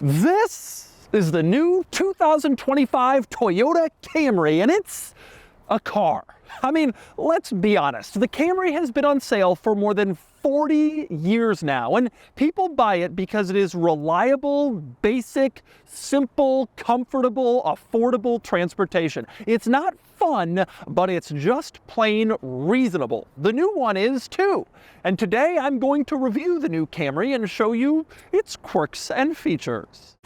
This is the new 2025 Toyota Camry, and it's a car. I mean, let's be honest, the Camry has been on sale for more than 40 years now, and people buy it because it is reliable, basic, simple, comfortable, affordable transportation. It's not fun, but it's just plain reasonable. The new one is too. And today I'm going to review the new Camry and show you its quirks and features.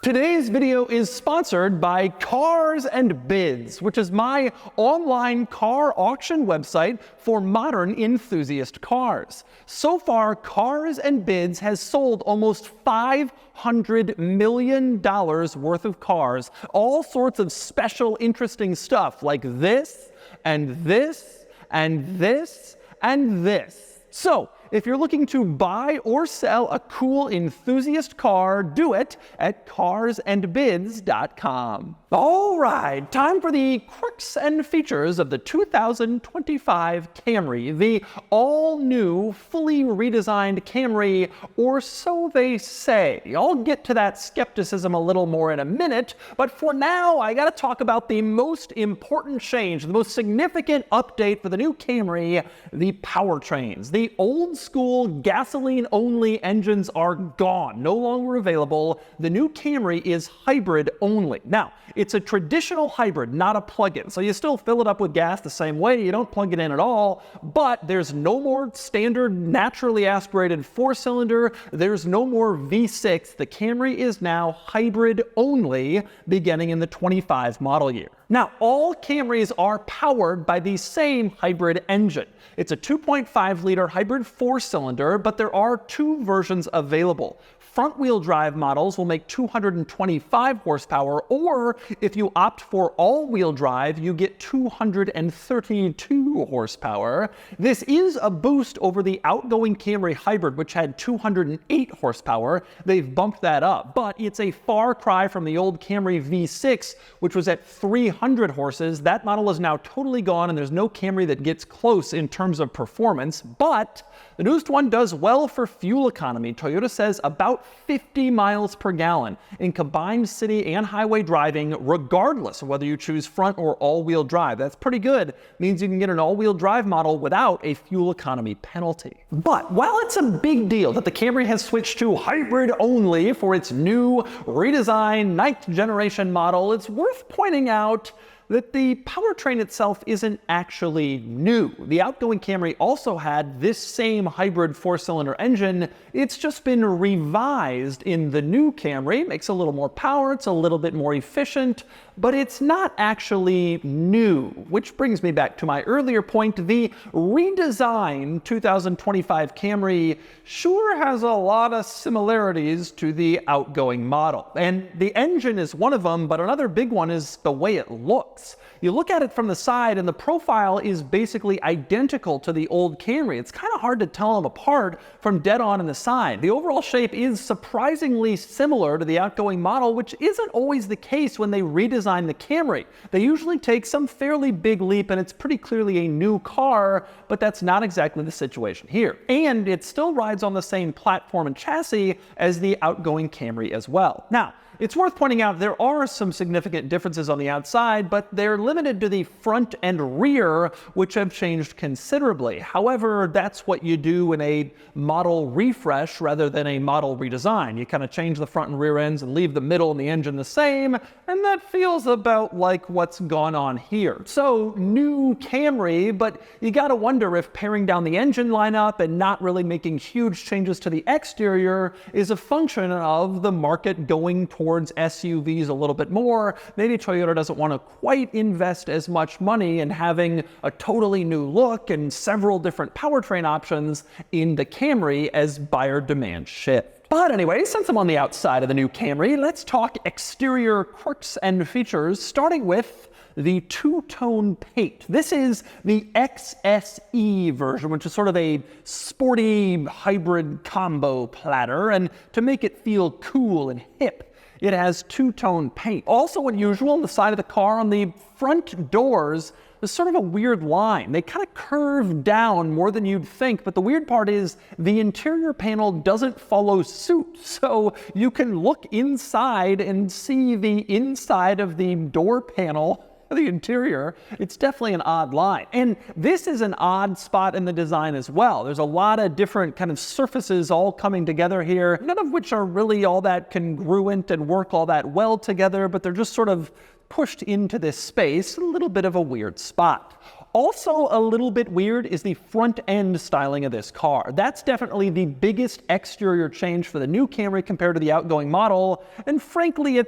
Today's video is sponsored by Cars and Bids, which is my online car auction website for modern enthusiast cars. So far, Cars and Bids has sold almost $500 million worth of cars, all sorts of special, interesting stuff like this, and this, and this, and this. So, if you're looking to buy or sell a cool enthusiast car, do it at carsandbids.com. All right, time for the quirks and features of the 2025 Camry, the all-new, fully redesigned Camry, or so they say. I'll get to that skepticism a little more in a minute, but for now, I gotta talk about the most important change, the most significant update for the new Camry, the powertrains. The old-school gasoline-only engines are gone, no longer available. The new Camry is hybrid only. Now, it's a traditional hybrid, not a plug-in. So you still fill it up with gas the same way, you don't plug it in at all, but there's no more standard naturally aspirated four-cylinder, there's no more V6. The Camry is now hybrid only, beginning in the 25 model year. Now, all Camrys are powered by the same hybrid engine. It's a 2.5-liter hybrid four-cylinder, but there are two versions available. Front-wheel drive models will make 225 horsepower, or if you opt for all-wheel drive, you get 232 horsepower. This is a boost over the outgoing Camry Hybrid, which had 208 horsepower. They've bumped that up, but it's a far cry from the old Camry V6, which was at 300 horses. That model is now totally gone, and there's no Camry that gets close in terms of performance, but the newest one does well for fuel economy. Toyota says about 50 miles per gallon in combined city and highway driving, regardless of whether you choose front or all-wheel drive. That's pretty good. Means you can get an all-wheel drive model without a fuel economy penalty. But while it's a big deal that the Camry has switched to hybrid only for its new redesigned 9th generation model, it's worth pointing out that the powertrain itself isn't actually new. The outgoing Camry also had this same hybrid four-cylinder engine. It's just been revised in the new Camry. Makes a little more power, it's a little bit more efficient, but it's not actually new. Which brings me back to my earlier point, the redesigned 2025 Camry sure has a lot of similarities to the outgoing model. And the engine is one of them, but another big one is the way it looks. You look at it from the side and the profile is basically identical to the old Camry. It's kind of hard to tell them apart from dead on in the side. The overall shape is surprisingly similar to the outgoing model, which isn't always the case when they redesign the Camry. They usually take some fairly big leap and it's pretty clearly a new car, but that's not exactly the situation here. And it still rides on the same platform and chassis as the outgoing Camry as well. Now, it's worth pointing out there are some significant differences on the outside, but they're limited to the front and rear, which have changed considerably. However, that's what you do in a model refresh rather than a model redesign. You kind of change the front and rear ends and leave the middle and the engine the same, and that feels about like what's gone on here. So, new Camry, but you gotta wonder if paring down the engine lineup and not really making huge changes to the exterior is a function of the market going towards SUVs a little bit more. Maybe Toyota doesn't want to quite invest as much money in having a totally new look and several different powertrain options in the Camry as buyer demand shift. But anyway, since I'm on the outside of the new Camry, let's talk exterior quirks and features, starting with the two-tone paint. This is the XSE version, which is sort of a sporty hybrid combo platter, and to make it feel cool and hip, it has two-tone paint. Also unusual, on the side of the car, on the front doors, there's sort of a weird line. They kind of curve down more than you'd think, but the weird part is the interior panel doesn't follow suit. So you can look inside and see the inside of the door panel, the interior. It's definitely an odd line. And this is an odd spot in the design as well. There's a lot of different kind of surfaces all coming together here, none of which are really all that congruent and work all that well together, but they're just sort of pushed into this space, a little bit of a weird spot. Also a little bit weird is the front end styling of this car. That's definitely the biggest exterior change for the new Camry compared to the outgoing model, and frankly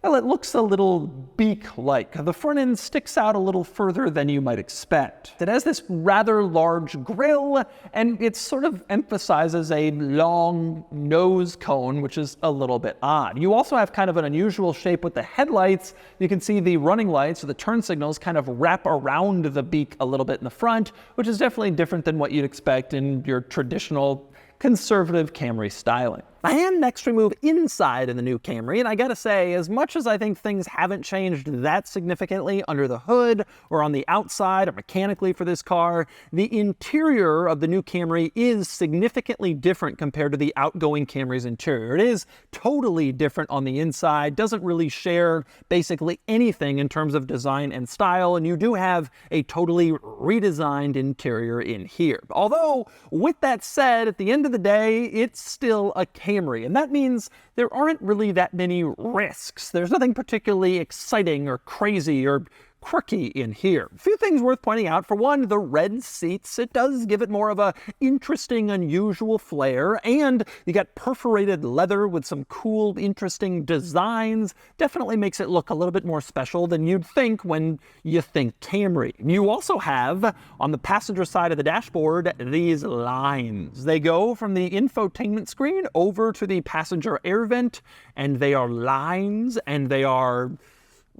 well, it looks a little beak-like. The front end sticks out a little further than you might expect. It has this rather large grille, and it sort of emphasizes a long nose cone, which is a little bit odd. You also have kind of an unusual shape with the headlights. You can see the running lights or the turn signals kind of wrap around the beak a little bit in the front, which is definitely different than what you'd expect in your traditional conservative Camry styling. And next we move inside in the new Camry, and I gotta say, as much as I think things haven't changed that significantly under the hood or on the outside or mechanically for this car, the interior of the new Camry is significantly different compared to the outgoing Camry's interior. It is totally different on the inside, doesn't really share basically anything in terms of design and style, and you do have a totally redesigned interior in here. Although, with that said, at the end of the day, it's still a Camry, and that means there aren't really that many risks. There's nothing particularly exciting or crazy or quirky in here. A few things worth pointing out. For one, the red seats. It does give it more of a interesting, unusual flair, and you got perforated leather with some cool, interesting designs. Definitely makes it look a little bit more special than you'd think when you think Camry. You also have, on the passenger side of the dashboard, these lines. They go from the infotainment screen over to the passenger air vent, and they are lines, and they are,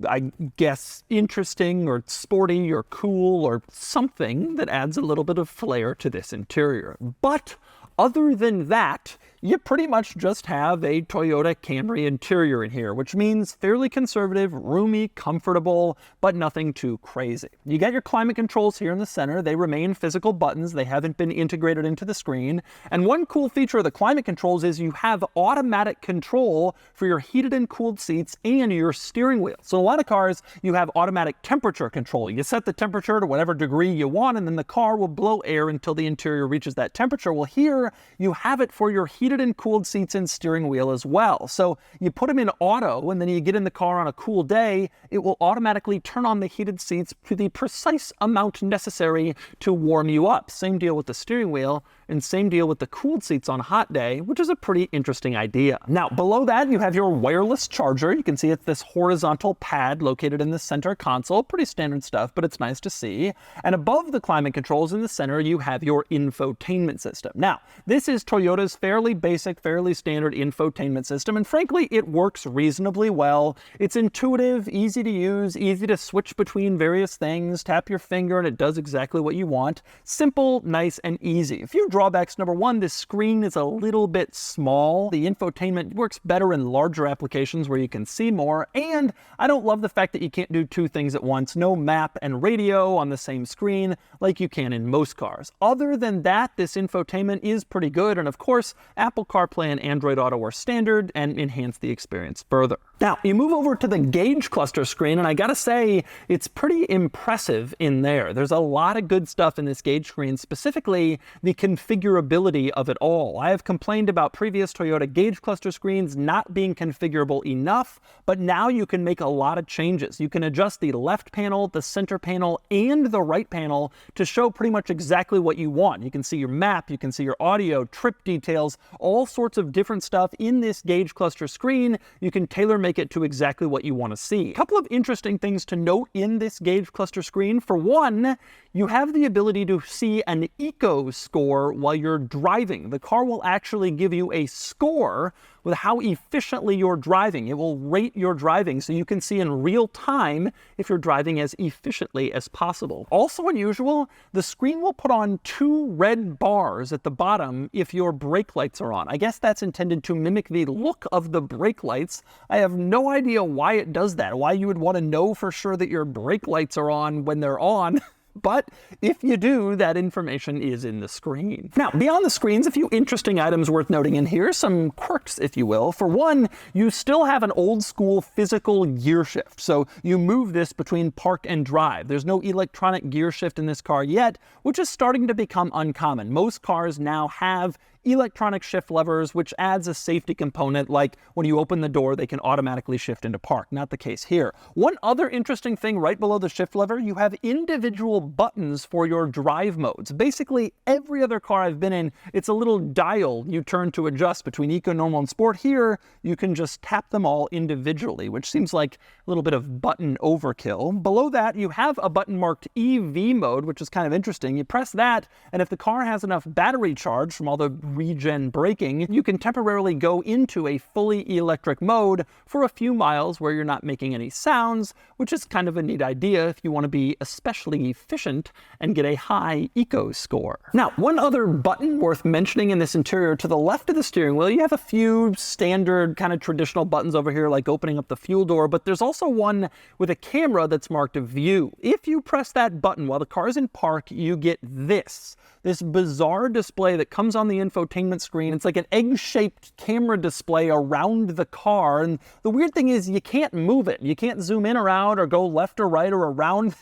I guess, interesting or sporty or cool or something that adds a little bit of flair to this interior. But other than that, you pretty much just have a Toyota Camry interior in here, which means fairly conservative, roomy, comfortable, but nothing too crazy. You got your climate controls here in the center. They remain physical buttons. They haven't been integrated into the screen. And one cool feature of the climate controls is you have automatic control for your heated and cooled seats and your steering wheel. So a lot of cars, you have automatic temperature control. You set the temperature to whatever degree you want, and then the car will blow air until the interior reaches that temperature. Well, here you have it for your heated and cooled seats and steering wheel as well. So you put them in auto, and then you get in the car on a cool day, it will automatically turn on the heated seats to the precise amount necessary to warm you up. Same deal with the steering wheel, and same deal with the cooled seats on a hot day, which is a pretty interesting idea. Now, below that, you have your wireless charger. You can see it's this horizontal pad located in the center console. Pretty standard stuff, but it's nice to see. And above the climate controls in the center, you have your infotainment system. Now, this is Toyota's fairly basic, fairly standard infotainment system, and frankly, it works reasonably well. It's intuitive, easy to use, easy to switch between various things. Tap your finger and it does exactly what you want. Simple, nice, and easy. A few drawbacks. Number one, this screen is a little bit small. The infotainment works better in larger applications where you can see more, and I don't love the fact that you can't do two things at once. No map and radio on the same screen like you can in most cars. Other than that, this infotainment is pretty good, and of course, Apple CarPlay and Android Auto are standard and enhance the experience further. Now, you move over to the gauge cluster screen, and I gotta say, it's pretty impressive in there. There's a lot of good stuff in this gauge screen, specifically the configurability of it all. I have complained about previous Toyota gauge cluster screens not being configurable enough, but now you can make a lot of changes. You can adjust the left panel, the center panel, and the right panel to show pretty much exactly what you want. You can see your map, you can see your audio, trip details, all sorts of different stuff in this gauge cluster screen. You can tailor-make it to exactly what you want to see. A couple of interesting things to note in this gauge cluster screen. For one, you have the ability to see an eco score while you're driving. The car will actually give you a score with how efficiently you're driving. It will rate your driving so you can see in real time if you're driving as efficiently as possible. Also unusual, the screen will put on 2 red bars at the bottom if your brake lights are on. I guess that's intended to mimic the look of the brake lights. I have no idea why it does that, why you would want to know for sure that your brake lights are on when they're on. But if you do, that information is in the screen. Now, beyond the screens, a few interesting items worth noting in here, some quirks, if you will. For one, you still have an old school physical gear shift. So you move this between park and drive. There's no electronic gear shift in this car yet, which is starting to become uncommon. Most cars now have electronic shift levers, which adds a safety component, like when you open the door, they can automatically shift into park. Not the case here. One other interesting thing right below the shift lever, you have individual buttons for your drive modes. Basically, every other car I've been in, it's a little dial you turn to adjust between eco, normal, and sport. Here, you can just tap them all individually, which seems like a little bit of button overkill. Below that, you have a button marked EV mode, which is kind of interesting. You press that, and if the car has enough battery charge from all the regen braking, you can temporarily go into a fully electric mode for a few miles where you're not making any sounds, which is kind of a neat idea if you want to be especially efficient and get a high eco score. Now, one other button worth mentioning in this interior, to the left of the steering wheel, you have a few standard kind of traditional buttons over here, like opening up the fuel door, but there's also one with a camera that's marked view. If you press that button while the car is in park, you get this bizarre display that comes on the infotainment screen. It's like an egg-shaped camera display around the car, and the weird thing is you can't move it. You can't zoom in or out or go left or right or around.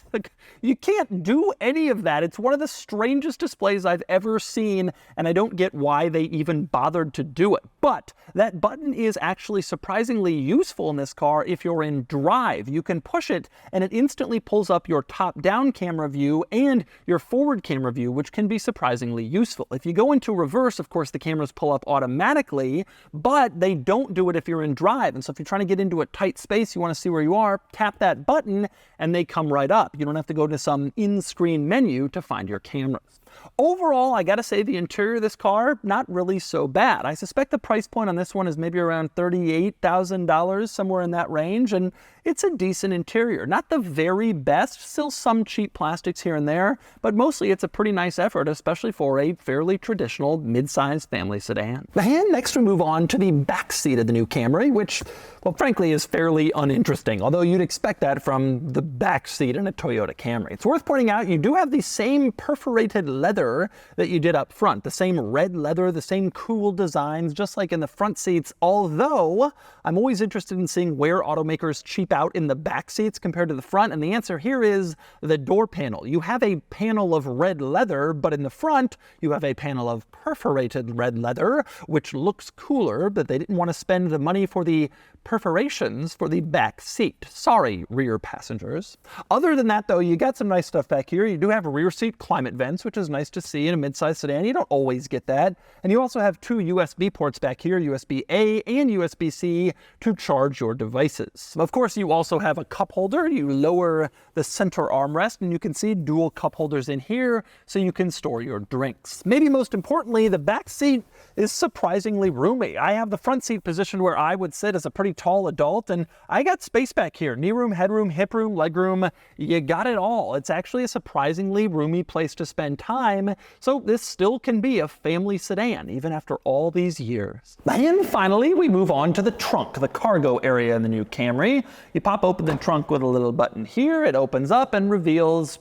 You can't do any of that. It's one of the strangest displays I've ever seen, and I don't get why they even bothered to do it. But that button is actually surprisingly useful in this car if you're in drive. You can push it, and it instantly pulls up your top-down camera view and your forward camera view, which can be surprisingly useful. If you go into reverse, of course, the cameras pull up automatically, but they don't do it if you're in drive. And so if you're trying to get into a tight space, you want to see where you are, tap that button, and they come right up. You don't have to go to some in-screen menu to find your cameras. Overall, I gotta say the interior of this car, not really so bad. I suspect the price point on this one is maybe around $38,000, somewhere in that range, and it's a decent interior. Not the very best, still some cheap plastics here and there, but mostly it's a pretty nice effort, especially for a fairly traditional mid-sized family sedan. And next we move on to the back seat of the new Camry, which, well, frankly is fairly uninteresting, although you'd expect that from the back seat in a Toyota Camry. It's worth pointing out you do have the same perforated leather that you did up front, the same red leather, the same cool designs, just like in the front seats, although I'm always interested in seeing where automakers cheap out in the back seats compared to the front, and the answer here is the door panel. You have a panel of red leather, but in the front you have a panel of perforated red leather, which looks cooler, but they didn't want to spend the money for the perforations for the back seat. Sorry, rear passengers. Other than that, though, you got some nice stuff back here. You do have rear seat climate vents, which is nice to see in a midsize sedan. You don't always get that. And you also have 2 USB ports back here, USB-A and USB-C, to charge your devices. Of course, you also have a cup holder. You lower the center armrest, and you can see dual cup holders in here, so you can store your drinks. Maybe most importantly, the back seat is surprisingly roomy. I have the front seat positioned where I would sit as a pretty tall adult, and I got space back here. Knee room, headroom, hip room, leg room. You got it all. It's actually a surprisingly roomy place to spend time, so this still can be a family sedan, even after all these years. And finally, we move on to the trunk, the cargo area in the new Camry. You pop open the trunk with a little button here. It opens up and reveals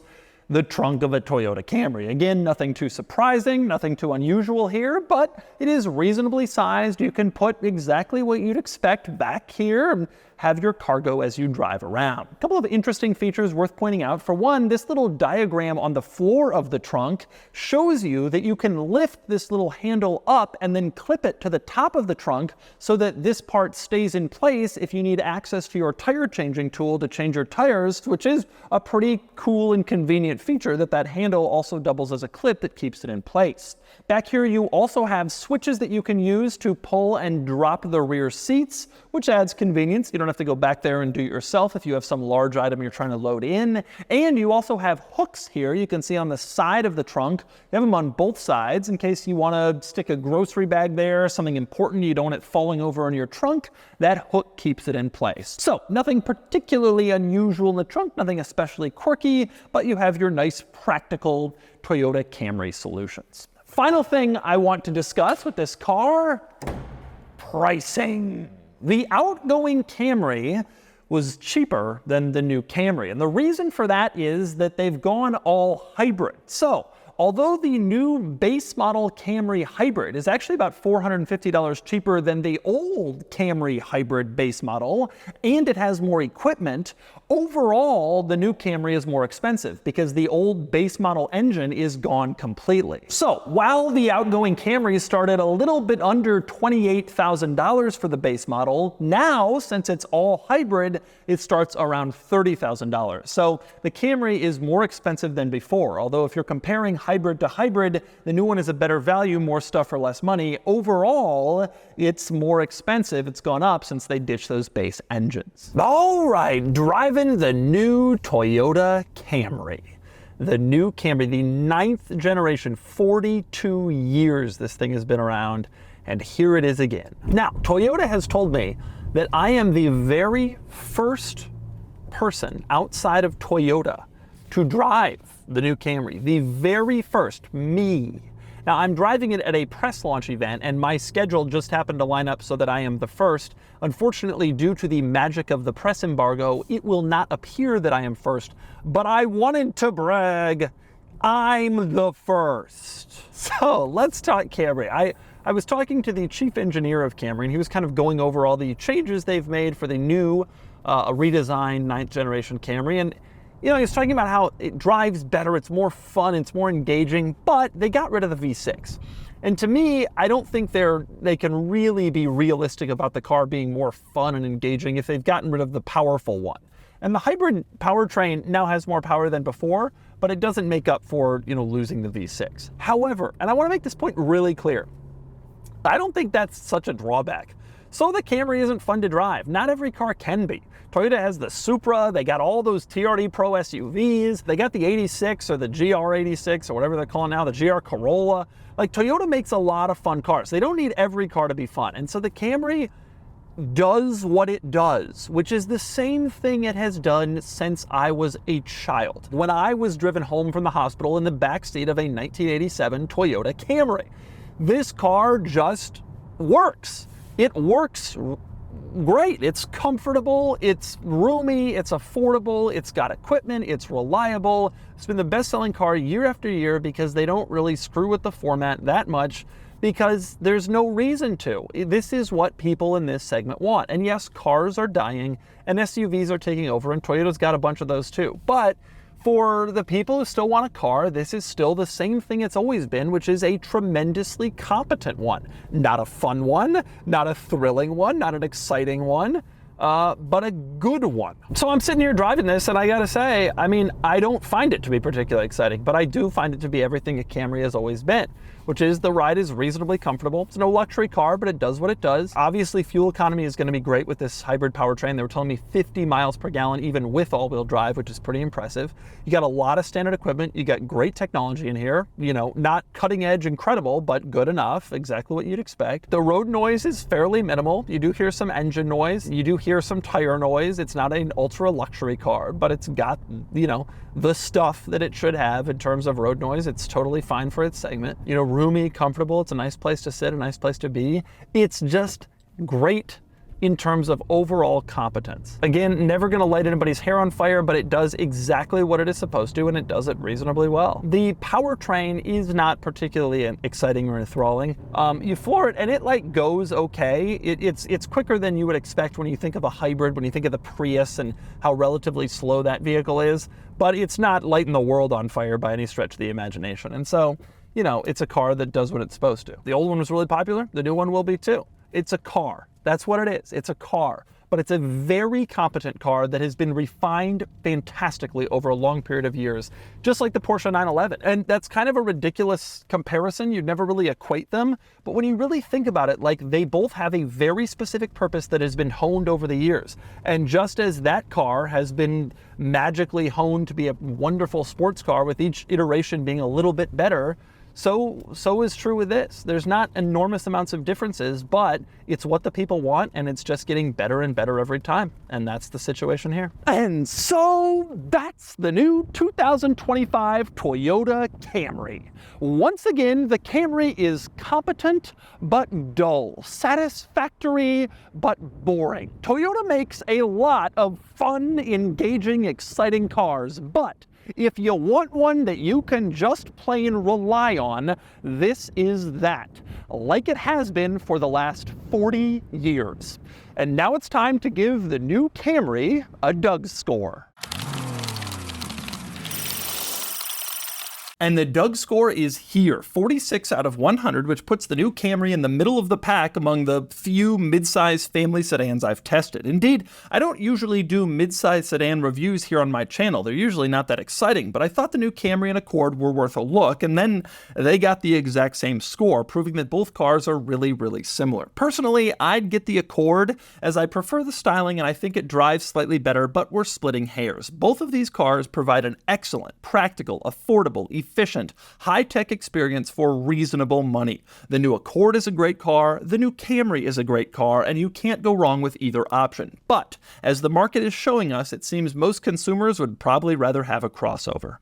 the trunk of a Toyota Camry. Again, nothing too surprising, nothing too unusual here, but it is reasonably sized. You can put exactly what you'd expect back here and have your cargo as you drive around. A couple of interesting features worth pointing out. For one, this little diagram on the floor of the trunk shows you that you can lift this little handle up and then clip it to the top of the trunk so that this part stays in place if you need access to your tire changing tool to change your tires, which is a pretty cool and convenient feature, that handle also doubles as a clip that keeps it in place. Back here you also have switches that you can use to pull and drop the rear seats, which adds convenience. You don't don't have to go back there and do it yourself if you have some large item you're trying to load in. And you also have hooks here. You can see on the side of the trunk, you have them on both sides in case you want to stick a grocery bag there, something important, you don't want it falling over in your trunk. That hook keeps it in place. So nothing particularly unusual in the trunk, nothing especially quirky, but you have your nice practical Toyota Camry solutions. Final thing I want to discuss with this car, pricing. The outgoing Camry was cheaper than the new Camry, and the reason for that is that they've gone all hybrid. So although the new base model Camry Hybrid is actually about $450 cheaper than the old Camry Hybrid base model, and it has more equipment, overall, the new Camry is more expensive because the old base model engine is gone completely. So while the outgoing Camry started a little bit under $28,000 for the base model, now, since it's all hybrid, it starts around $30,000. So the Camry is more expensive than before, although if you're comparing hybrid to hybrid, the new one is a better value, more stuff for less money. Overall, it's more expensive. It's gone up since they ditched those base engines. All right, driving the new Toyota Camry. The new Camry, the 9th generation, 42 years this thing has been around, and here it is again. Now, Toyota has told me that I am the very first person outside of Toyota to drive the new Camry, the very first, me. Now, I'm driving it at a press launch event, and my schedule just happened to line up so that I am the first. Unfortunately, due to the magic of the press embargo, it will not appear that I am first, but I wanted to brag. I'm the first. So let's talk Camry. I was talking to the chief engineer of Camry, and he was kind of going over all the changes they've made for the new redesigned 9th generation Camry. And you know, he was talking about how it drives better, it's more fun, it's more engaging, but they got rid of the V6. And to me, I don't think they can really be realistic about the car being more fun and engaging if they've gotten rid of the powerful one. And the hybrid powertrain now has more power than before, but it doesn't make up for, losing the V6. However, and I want to make this point really clear, I don't think that's such a drawback. So the Camry isn't fun to drive. Not every car can be. Toyota has the Supra, they got all those TRD Pro SUVs, they got the 86 or the GR86 or whatever they're calling now, the GR Corolla. Like, Toyota makes a lot of fun cars. They don't need every car to be fun. And so the Camry does what it does, which is the same thing it has done since I was a child. When I was driven home from the hospital in the backseat of a 1987 Toyota Camry. This car just works. It works great. It's comfortable, it's roomy, it's affordable, it's got equipment, it's reliable. It's been the best-selling car year after year because they don't really screw with the format that much because there's no reason to. This is what people in this segment want. And yes, cars are dying and SUVs are taking over, and Toyota's got a bunch of those too. But for the people who still want a car, this is still the same thing it's always been, which is a tremendously competent one. Not a fun one, not a thrilling one, not an exciting one, but a good one. So I'm sitting here driving this, and I gotta say, I don't find it to be particularly exciting, but I do find it to be everything a Camry has always been, which is the ride is reasonably comfortable. It's no luxury car, but it does what it does. Obviously, fuel economy is gonna be great with this hybrid powertrain. They were telling me 50 miles per gallon, even with all-wheel drive, which is pretty impressive. You got a lot of standard equipment. You got great technology in here. Not cutting edge incredible, but good enough, exactly what you'd expect. The road noise is fairly minimal. You do hear some engine noise. You do hear some tire noise. It's not an ultra luxury car, but it's got, the stuff that it should have in terms of road noise. It's totally fine for its segment. Roomy, comfortable. It's a nice place to sit, a nice place to be. It's just great in terms of overall competence. Again, never gonna light anybody's hair on fire, but it does exactly what it is supposed to, and it does it reasonably well. The powertrain is not particularly exciting or enthralling. You floor it and it goes okay. It's quicker than you would expect when you think of a hybrid, when you think of the Prius and how relatively slow that vehicle is, but it's not lighting the world on fire by any stretch of the imagination. And so, it's a car that does what it's supposed to. The old one was really popular, the new one will be too. It's a car. That's what it is. It's a car. but it's a very competent car that has been refined fantastically over a long period of years, just like the Porsche 911. And that's kind of a ridiculous comparison. You'd never really equate them, but when you really think about it, like, they both have a very specific purpose that has been honed over the years. And just as that car has been magically honed to be a wonderful sports car with each iteration being a little bit better, so is true with this. There's not enormous amounts of differences, but it's what the people want, and it's just getting better and better every time. And that's the situation here. And so that's the new 2025 Toyota Camry. Once again, the Camry is competent but dull, satisfactory but boring. Toyota makes a lot of fun, engaging, exciting cars, but if you want one that you can just plain rely on, this is that, like it has been for the last 40 years. And now it's time to give the new Camry a DougScore. And the DougScore is here, 46 out of 100, which puts the new Camry in the middle of the pack among the few mid-size family sedans I've tested. Indeed, I don't usually do mid-size sedan reviews here on my channel. They're usually not that exciting, but I thought the new Camry and Accord were worth a look, and then they got the exact same score, proving that both cars are really, really similar. Personally, I'd get the Accord, as I prefer the styling and I think it drives slightly better, but we're splitting hairs. Both of these cars provide an excellent, practical, affordable, efficient, high-tech experience for reasonable money. The new Accord is a great car, the new Camry is a great car, and you can't go wrong with either option. But, as the market is showing us, it seems most consumers would probably rather have a crossover.